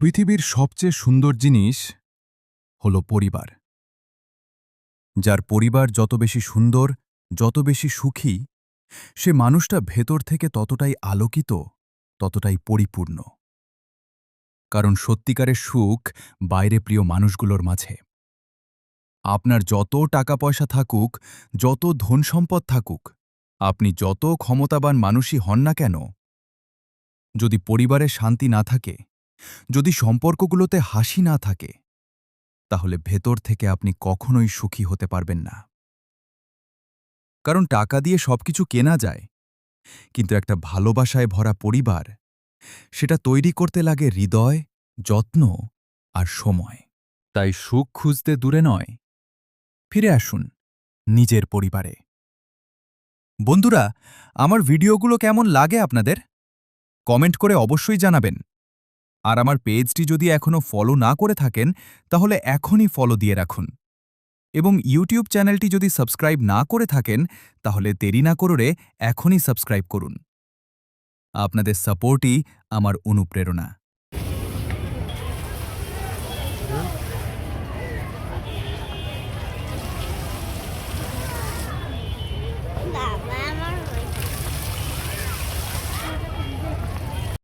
পৃথিবীর সবচেয়ে সুন্দর জিনিস হল পরিবার। যার পরিবার যত বেশি সুন্দর, যত বেশি সুখী, সে মানুষটা ভেতর থেকে ততটাই আলোকিত, ততটাই পরিপূর্ণ। কারণ সত্যিকারের সুখ বাইরে প্রিয় মানুষগুলোর মাঝে। আপনার যত টাকা পয়সা থাকুক, যত ধন সম্পদ থাকুক, আপনি যত ক্ষমতাবান মানুষই হন না কেন, যদি পরিবারে শান্তি না থাকে, যদি সম্পর্কগুলোতে হাসি না থাকে, তাহলে ভেতর থেকে আপনি কখনোই সুখী হতে পারবেন না। কারণ টাকা দিয়ে সবকিছু কেনা যায়, কিন্তু একটা ভালোবাসায় ভরা পরিবার, সেটা তৈরি করতে লাগে হৃদয়, যত্ন আর সময়। তাই সুখ খুঁজতে দূরে নয়, ফিরে আসুন নিজের পরিবারে। বন্ধুরা, আমার ভিডিওগুলো কেমন লাগে আপনাদের? কমেন্ট করে অবশ্যই জানাবেন। আর আমার পেজটি যদি এখনও ফলো না করে থাকেন, তাহলে এখনই ফলো দিয়ে রাখুন। এবং ইউটিউব চ্যানেলটি যদি সাবস্ক্রাইব না করে থাকেন, তাহলে দেরি না করে এখনই সাবস্ক্রাইব করুন। আপনাদের সাপোর্টই আমার অনুপ্রেরণা।